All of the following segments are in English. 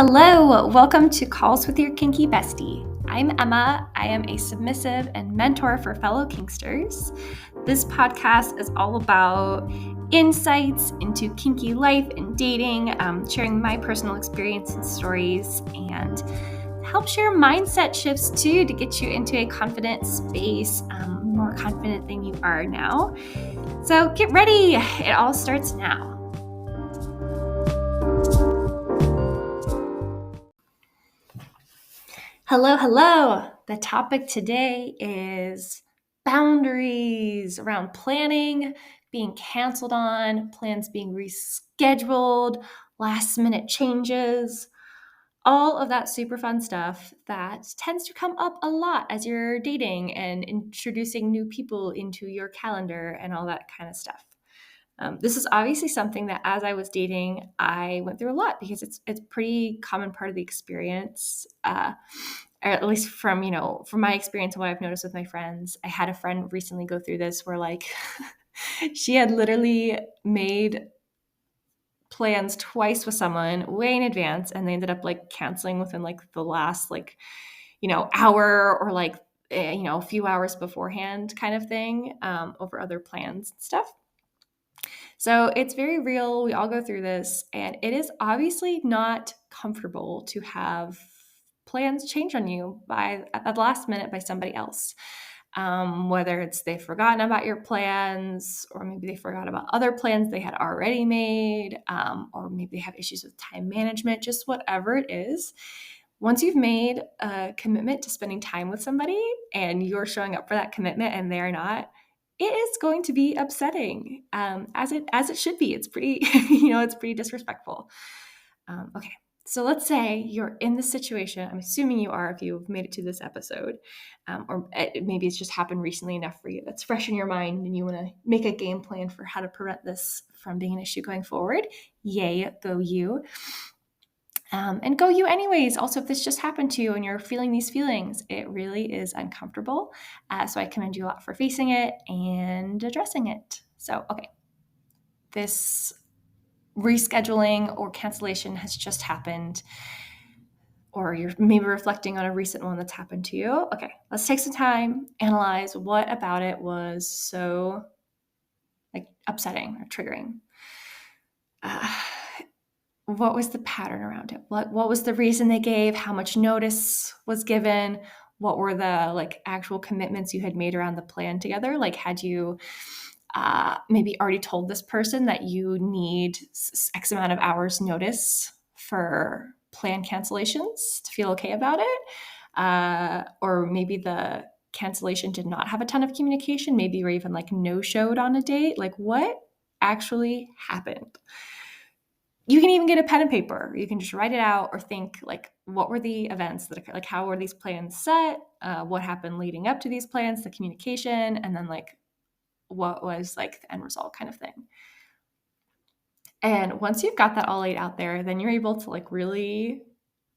Hello, welcome to Calls with Your Kinky Bestie. I'm Emma. I am a submissive and mentor for fellow Kinksters. This podcast is all about insights into kinky life and dating, sharing my personal experience and stories, and help share mindset shifts too to get you into a confident space, more confident than you are now. So get ready, it all starts now. Hello. The topic today is boundaries around planning, being canceled on, plans being rescheduled, last minute changes, all of that super fun stuff that tends to come up a lot as you're dating and introducing new people into your calendar and all that kind of stuff. This is obviously something that as I was dating, I went through a lot because it's a pretty common part of the experience. Or at least from my experience and what I've noticed with my friends. I had a friend recently go through this where like she had literally made plans twice with someone way in advance, and they ended up like canceling within like the last hour or like a few hours beforehand kind of thing, over other plans and stuff. So it's very real. We all go through this, and it is obviously not comfortable to have plans change on you at the last minute by somebody else. Whether it's they've forgotten about your plans, or maybe they forgot about other plans they had already made, or maybe they have issues with time management, just whatever it is. Once you've made a commitment to spending time with somebody and you're showing up for that commitment and they're not, it is going to be upsetting, as it should be. It's pretty, it's pretty disrespectful. Okay, so let's say you're in this situation. I'm assuming you are if you've made it to this episode, or maybe it's just happened recently enough for you that's fresh in your mind and you want to make a game plan for how to prevent this from being an issue going forward. Yay, go you. And go you anyways. Also, if this just happened to you and you're feeling these feelings, it really is uncomfortable. So I commend you a lot for facing it and addressing it. So, okay, this rescheduling or cancellation has just happened, or you're maybe reflecting on a recent one that's happened to you. Okay, let's take some time, analyze what about it was so like upsetting or triggering. What was the pattern around it? What was the reason they gave? How much notice was given? What were the like actual commitments you had made around the plan together? Like, had you maybe already told this person that you need X amount of hours notice for plan cancellations to feel okay about it? Or maybe the cancellation did not have a ton of communication. Maybe you were even like no-showed on a date. Like, what actually happened? You can even get a pen and paper. You can just write it out or think like, what were the events that occurred? Like, how were these plans set? What happened leading up to these plans, the communication, and then like, what was like the end result kind of thing. And once you've got that all laid out there, then you're able to like really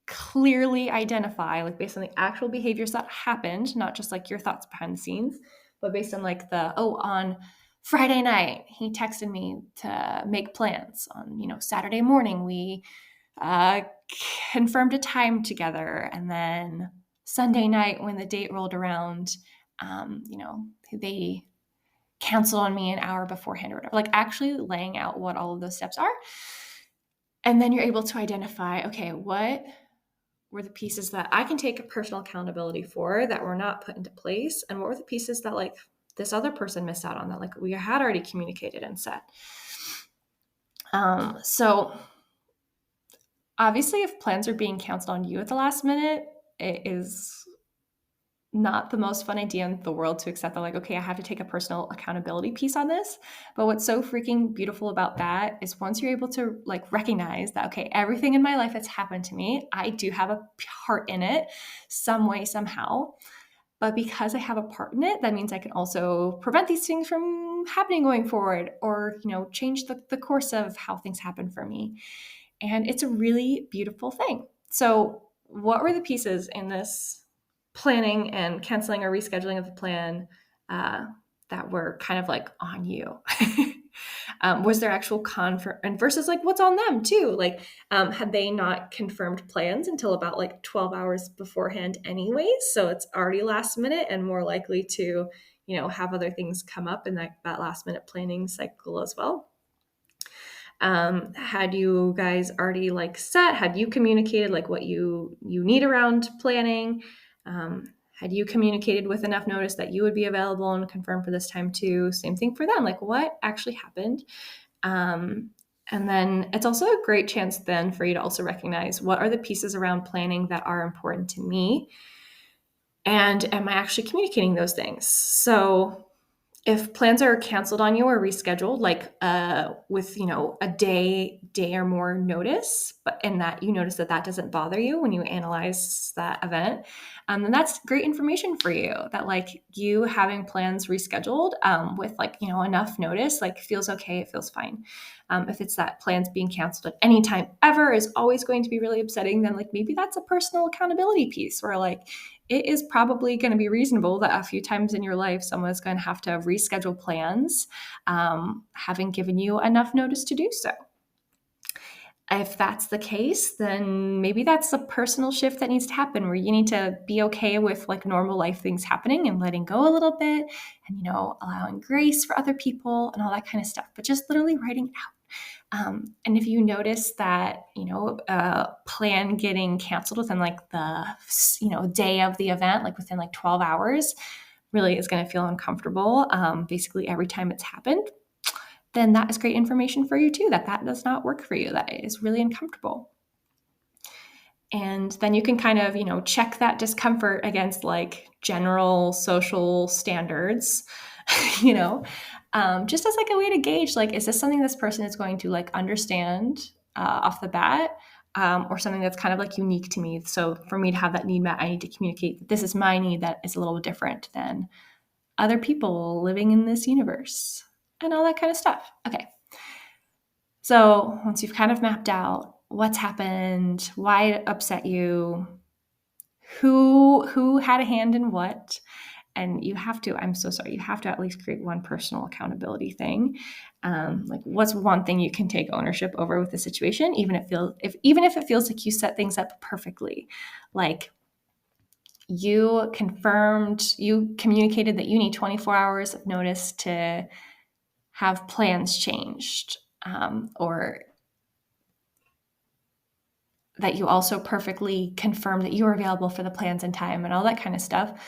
clearly identify, like based on the actual behaviors that happened, not just like your thoughts behind the scenes, but based on like on Friday night, he texted me to make plans. On, Saturday morning, we confirmed a time together. And then Sunday night, when the date rolled around, they canceled on me an hour beforehand or whatever. Like actually laying out what all of those steps are. And then you're able to identify, okay, what were the pieces that I can take personal accountability for that were not put into place? And what were the pieces that like this other person missed out on that like we had already communicated and set? So obviously if plans are being canceled on you at the last minute, it is not the most fun idea in the world to accept that like, okay, I have to take a personal accountability piece on this. But what's so freaking beautiful about that is once you're able to like recognize that, okay, everything in my life that's happened to me, I do have a part in it some way, somehow. But because I have a part in it, that means I can also prevent these things from happening going forward, or, change the course of how things happen for me. And it's a really beautiful thing. So what were the pieces in this planning and canceling or rescheduling of the plan that were kind of like on you? Was there actual and versus like what's on them too? Like, had they not confirmed plans until about like 12 hours beforehand anyways? So it's already last minute and more likely to, have other things come up in that last minute planning cycle as well. Had you guys already like had you communicated like what you need around planning? Had you communicated with enough notice that you would be available and confirmed for this time too? Same thing for them. Like what actually happened? And then it's also a great chance then for you to also recognize what are the pieces around planning that are important to me, and am I actually communicating those things? So if plans are canceled on you or rescheduled, like with a day or more notice, but in that you notice that doesn't bother you when you analyze that event, then that's great information for you. That like you having plans rescheduled with like enough notice, like feels okay, it feels fine. If it's that plans being canceled at any time ever is always going to be really upsetting, then like maybe that's a personal accountability piece where like it is probably going to be reasonable that a few times in your life someone is going to have to reschedule plans, having given you enough notice to do so. If that's the case, then maybe that's a personal shift that needs to happen where you need to be okay with like normal life things happening and letting go a little bit and, allowing grace for other people and all that kind of stuff, but just literally writing out. And if you notice that, plan getting canceled within like the, day of the event, like within like 12 hours, really is going to feel uncomfortable, basically every time it's happened, then that is great information for you too, that does not work for you. That is really uncomfortable. And then you can kind of, check that discomfort against like general social standards, just as like a way to gauge, like, is this something this person is going to like understand off the bat, or something that's kind of like unique to me. So for me to have that need met, I need to communicate that this is my need that is a little different than other people living in this universe and all that kind of stuff. Okay. So once you've kind of mapped out what's happened, why it upset you, who had a hand in what, and you have to, I'm so sorry, you have to at least create one personal accountability thing. Like what's one thing you can take ownership over with the situation, even if it feels like you set things up perfectly. Like you communicated that you need 24 hours of notice to have plans changed, or that you also perfectly confirmed that you were available for the plans in time and all that kind of stuff.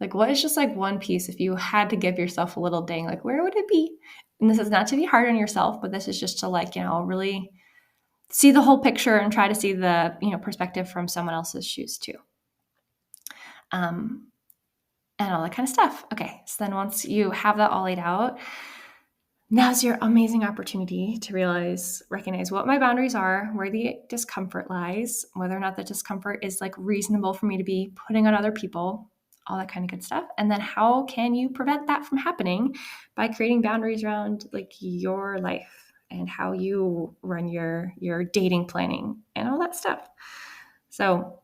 Like what is just like one piece, if you had to give yourself a little ding, like where would it be? And this is not to be hard on yourself, but this is just to like, really see the whole picture and try to see the, perspective from someone else's shoes too. And all that kind of stuff. Okay. So then once you have that all laid out, now's your amazing opportunity to recognize what my boundaries are, where the discomfort lies, whether or not the discomfort is like reasonable for me to be putting on other people, all that kind of good stuff. And then how can you prevent that from happening by creating boundaries around like your life and how you run your dating planning and all that stuff. So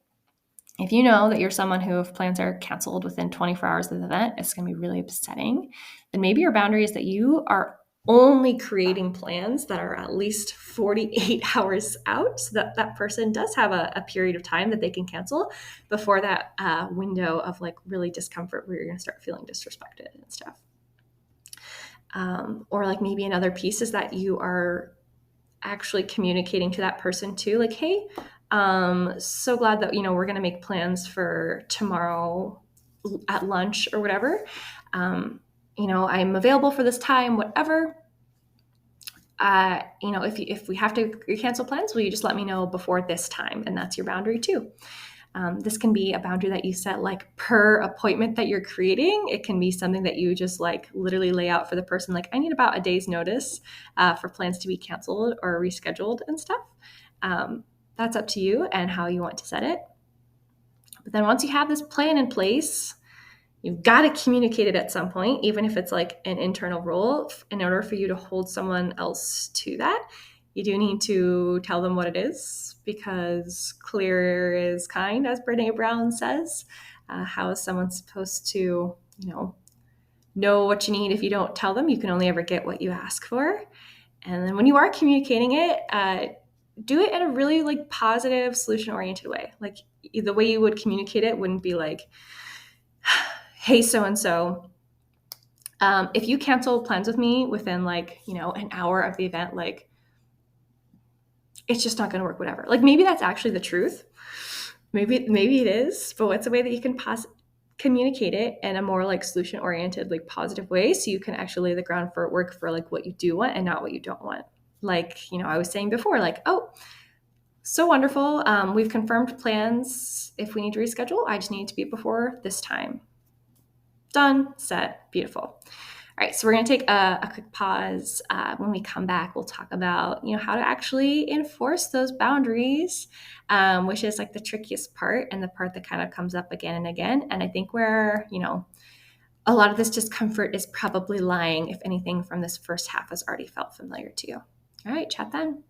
if you know that you're someone who, if plans are canceled within 24 hours of the event, it's going to be really upsetting, then maybe your boundary is that you are only creating plans that are at least 48 hours out, so that that person does have a period of time that they can cancel before that window of like really discomfort where you're going to start feeling disrespected and stuff. Or like maybe another piece is that you are actually communicating to that person too, like, hey, so glad that, we're going to make plans for tomorrow at lunch or whatever. I'm available for this time, whatever. If we have to cancel plans, will you just let me know before this time? And that's your boundary too. This can be a boundary that you set like per appointment that you're creating. It can be something that you just like literally lay out for the person. Like, I need about a day's notice for plans to be canceled or rescheduled and stuff. That's up to you and how you want to set it. But then once you have this plan in place, you've got to communicate it at some point, even if it's like an internal rule. In order for you to hold someone else to that, you do need to tell them what it is, because clear is kind, as Brene Brown says. How is someone supposed to, know what you need. If you don't tell them, you can only ever get what you ask for. And then when you are communicating it, do it in a really like positive, solution-oriented way. Like the way you would communicate it wouldn't be like, hey, so-and-so, if you cancel plans with me within like, an hour of the event, like it's just not going to work, whatever. Like maybe that's actually the truth. Maybe it is, but what's a way that you can communicate it in a more like solution oriented, like positive way, so you can actually lay the ground for work for like what you do want and not what you don't want. Like, I was saying before, like, oh, so wonderful. We've confirmed plans. If we need to reschedule, I just need to be before this time. Done, set, beautiful. All right, so we're going to take a quick pause. When we come back, we'll talk about, how to actually enforce those boundaries, which is like the trickiest part and the part that kind of comes up again and again. And I think where, a lot of this discomfort is probably lying, if anything, from this first half has already felt familiar to you. All right, chat then.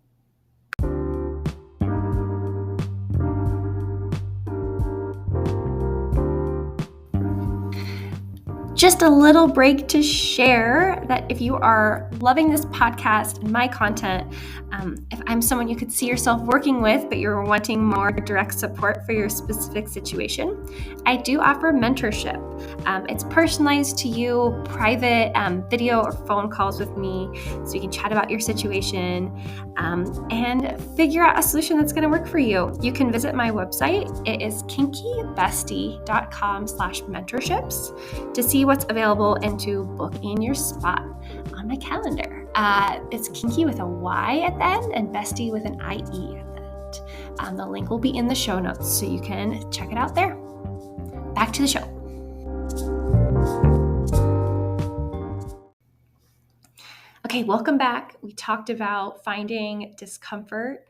Just a little break to share that if you are loving this podcast and my content, if I'm someone you could see yourself working with, but you're wanting more direct support for your specific situation, I do offer mentorship. It's personalized to you, private video or phone calls with me, so you can chat about your situation and figure out a solution that's going to work for you. You can visit my website. It is kinkybestie.com/mentorships to see what's available and to book in your spot on my calendar. It's Kinky with a Y at the end and Bestie with an IE at the end. The link will be in the show notes, so you can check it out there. Back to the show. Okay, welcome back. We talked about finding discomfort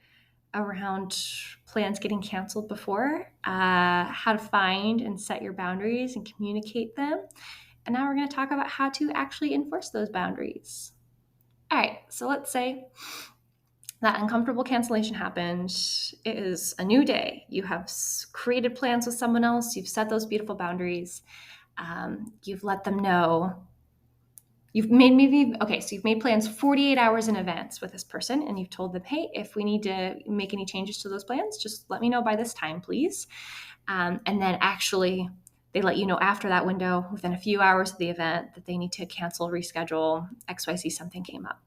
around plans getting canceled before, how to find and set your boundaries and communicate them. And now we're going to talk about how to actually enforce those boundaries. All right, so let's say that uncomfortable cancellation happened. It is a new day. You have created plans with someone else. You've set those beautiful boundaries. You've let them know. You've made plans 48 hours in advance with this person, and you've told them, hey, if we need to make any changes to those plans, just let me know by this time, please. And then actually they let you know after that window, within a few hours of the event, that they need to cancel, reschedule, XYZ, something came up.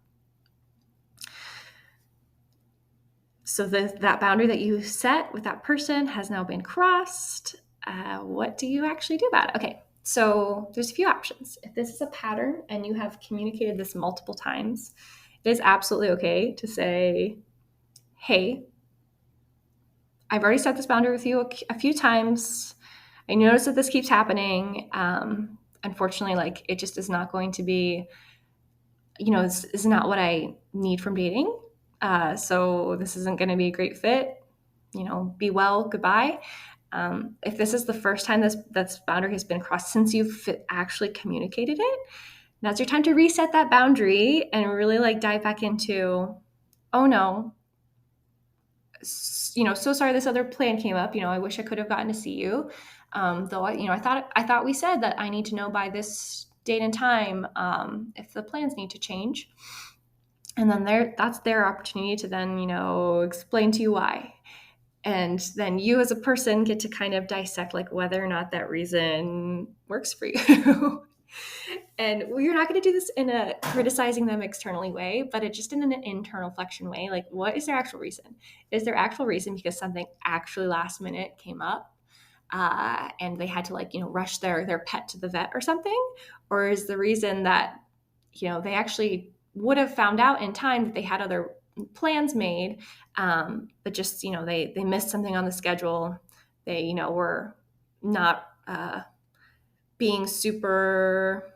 So that boundary that you set with that person has now been crossed. What do you actually do about it? Okay, so there's a few options. If this is a pattern and you have communicated this multiple times, it is absolutely okay to say, hey, I've already set this boundary with you a few times. I notice that this keeps happening. Unfortunately, like it just is not going to be, this is not what I need from dating. So this isn't going to be a great fit. Be well, goodbye. If this is the first time this boundary has been crossed since you've actually communicated it, now's your time to reset that boundary and really dive back into, oh no, so sorry this other plan came up. I wish I could have gotten to see you. Though I thought we said that I need to know by this date and time if the plans need to change. And then that's their opportunity to then, explain to you why. And then you as a person get to kind of dissect whether or not that reason works for you. And you're not going to do this in a criticizing them externally way, but it's just in an internal flexion way. What is their actual reason? Is their actual reason because something actually last minute came up and they had to rush their pet to the vet or something? Or is the reason that, they actually would have found out in time that they had other plans made, but just, they missed something on the schedule. They, were not being super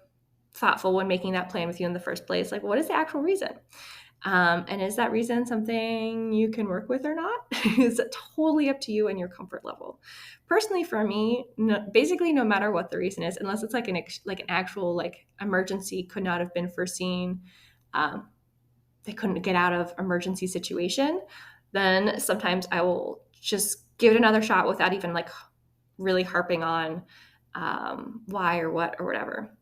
thoughtful when making that plan with you in the first place. What is the actual reason? And is that reason something you can work with or not? Is it totally up to you and your comfort level? Personally, for me, basically no matter what the reason is, unless it's an actual emergency could not have been foreseen, they couldn't get out of emergency situation, then sometimes I will just give it another shot without even really harping on why or what or whatever.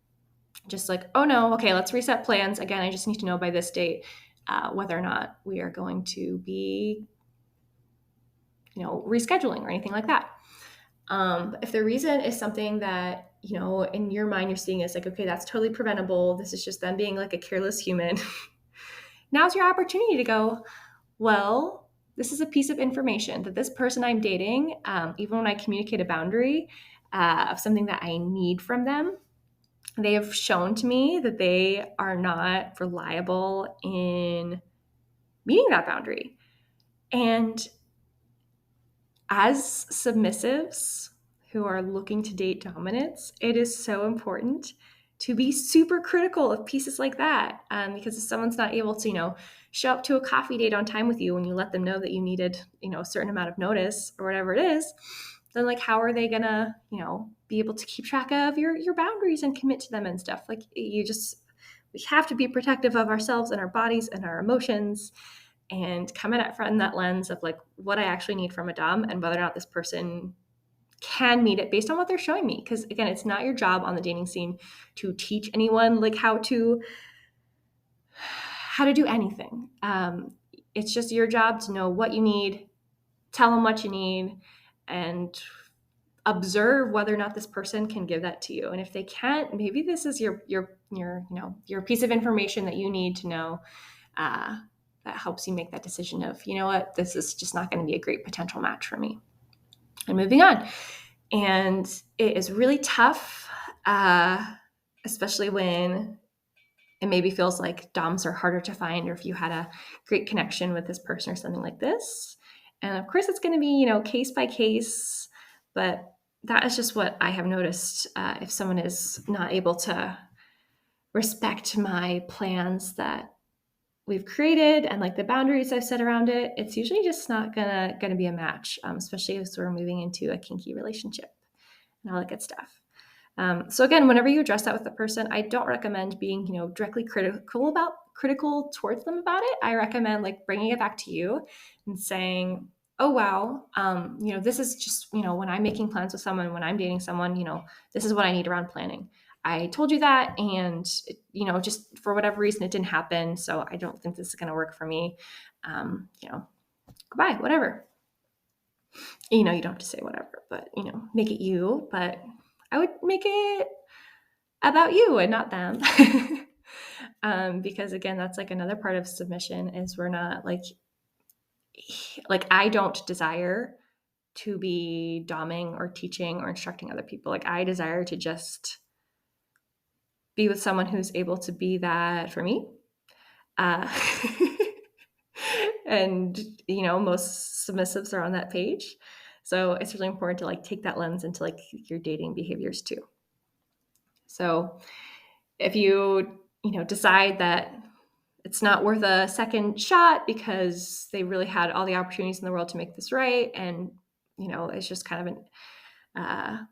Just like, oh no, okay, let's reset plans. Again, I just need to know by this date whether or not we are going to be, rescheduling or anything like that. But if the reason is something that, in your mind you're seeing as like, okay, that's totally preventable. This is just them being like a careless human. Now's your opportunity to go, well, this is a piece of information that this person I'm dating, even when I communicate a boundary of something that I need from them, they have shown to me that they are not reliable in meeting that boundary. And as submissives who are looking to date dominance, it is so important to be super critical of pieces like that. Because if someone's not able to, show up to a coffee date on time with you when you let them know that you needed, a certain amount of notice or whatever it is, then like, how are they gonna, be able to keep track of your boundaries and commit to them and stuff? Like, we have to be protective of ourselves and our bodies and our emotions, and come in from that lens of like what I actually need from a dom and whether or not this person can meet it based on what they're showing me. Because again, it's not your job on the dating scene to teach anyone like how to do anything. It's just your job to know what you need, tell them what you need, and observe whether or not this person can give that to you. And if they can't, maybe this is your piece of information that you need to know. That helps you make that decision of, you know what, this is just not going to be a great potential match for me. And moving on. And it is really tough, especially when it maybe feels like DOMs are harder to find, or if you had a great connection with this person or something like this. And of course, it's going to be, case by case, but that is just what I have noticed. If someone is not able to respect my plans that we've created and like the boundaries I've set around it, it's usually just not gonna be a match, especially as we're moving into a kinky relationship and all that good stuff. So again, whenever you address that with the person, I don't recommend being, directly critical towards them about it. I recommend like bringing it back to you and saying, oh wow, this is just, when I'm making plans with someone, when I'm dating someone, this is what I need around planning. I told you that, and just for whatever reason, it didn't happen. So I don't think this is going to work for me. Goodbye, whatever. You don't have to say whatever, but make it you. But I would make it about you and not them. Because again, that's like another part of submission is we're not like I don't desire to be doming or teaching or instructing other people. Like I desire to just be with someone who's able to be that for me. And most submissives are on that page. So it's really important to like take that lens into like your dating behaviors too. So if you decide that it's not worth a second shot because they really had all the opportunities in the world to make this right, and it's just kind of an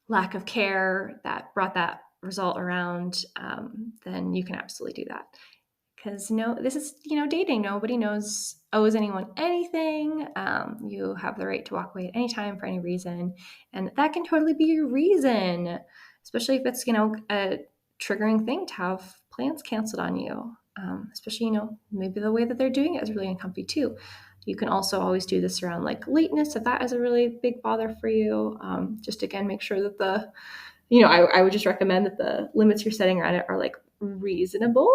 lack of care that brought that result around, then you can absolutely do that. Because this is dating. Nobody owes anyone anything. You have the right to walk away at any time for any reason, and that can totally be your reason, especially if it's a triggering thing to have plans canceled on you. Especially maybe the way that they're doing it is really uncomfy too. You can also always do this around like lateness if that is a really big bother for you. Just again, make sure that I would just recommend that the limits you're setting around it are like reasonable.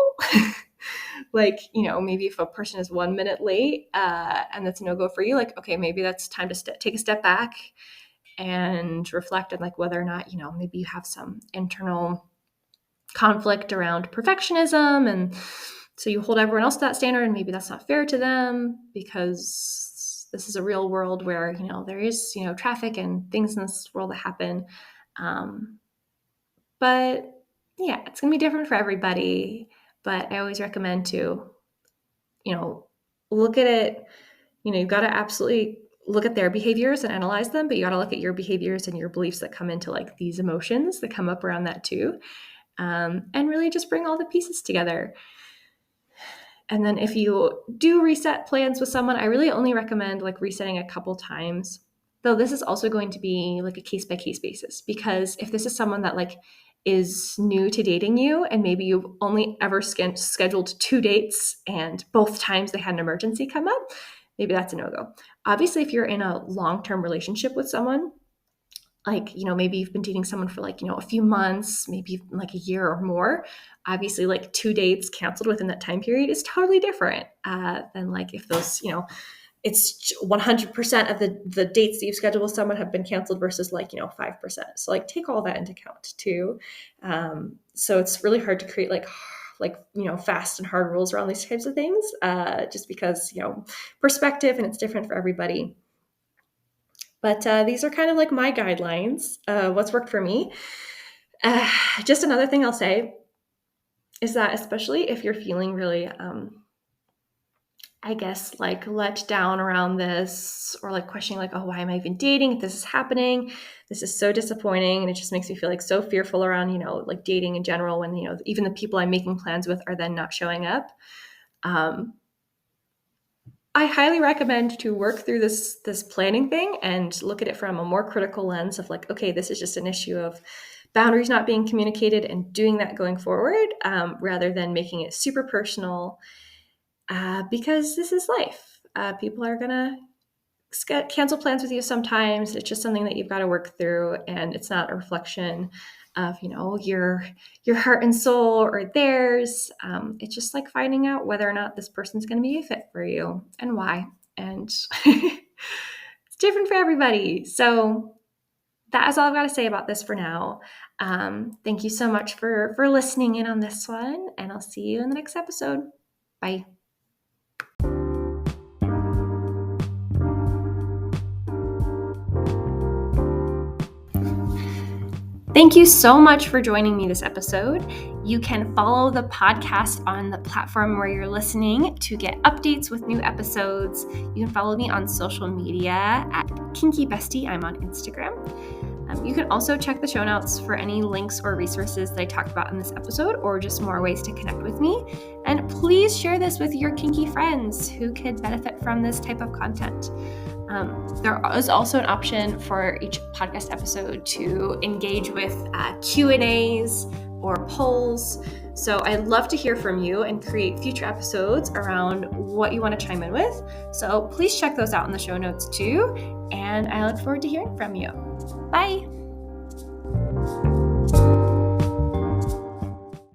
Like, maybe if a person is 1 minute late and that's a no-go for you, like, okay, maybe that's time to take a step back and reflect on like whether or not, maybe you have some internal conflict around perfectionism. And so you hold everyone else to that standard, and maybe that's not fair to them because this is a real world where, there is, traffic and things in this world that happen. But yeah, it's going to be different for everybody. But I always recommend to, look at it, you've got to absolutely look at their behaviors and analyze them, but you got to look at your behaviors and your beliefs that come into like these emotions that come up around that too. And really just bring all the pieces together. And then if you do reset plans with someone, I really only recommend like resetting a couple times. Though this is also going to be like a case by case basis, because if this is someone that like is new to dating you and maybe you've only ever scheduled 2 dates and both times they had an emergency come up, maybe that's a no-go. Obviously, if you're in a long-term relationship with someone, like, maybe you've been dating someone for like, a few months, maybe like a year or more, obviously like 2 dates canceled within that time period is totally different than like if those, it's 100% of the dates that you've scheduled with someone have been canceled versus like, 5%. So like take all that into account too. So it's really hard to create like, fast and hard rules around these types of things just because, perspective and it's different for everybody. But these are kind of like my guidelines, what's worked for me. Just another thing I'll say is that especially if you're feeling really, I guess, like let down around this or like questioning like, oh, why am I even dating if this is happening? This is so disappointing. And it just makes me feel like so fearful around, like dating in general when, even the people I'm making plans with are then not showing up. I highly recommend to work through this planning thing and look at it from a more critical lens of like, okay, this is just an issue of boundaries not being communicated and doing that going forward rather than making it super personal because this is life. People are going to cancel plans with you sometimes. It's just something that you've got to work through and it's not a reflection of, your heart and soul or theirs. It's just like finding out whether or not this person's going to be a fit for you and why. And it's different for everybody. So that is all I've got to say about this for now. Thank you so much for listening in on this one, and I'll see you in the next episode. Bye. Thank you so much for joining me this episode. You can follow the podcast on the platform where you're listening to get updates with new episodes. You can follow me on social media at Kinky Bestie. I'm on Instagram. You can also check the show notes for any links or resources that I talked about in this episode or just more ways to connect with me. And please share this with your kinky friends who could benefit from this type of content. There is also an option for each podcast episode to engage with Q&As or polls. So I'd love to hear from you and create future episodes around what you want to chime in with. So please check those out in the show notes too. And I look forward to hearing from you. Bye.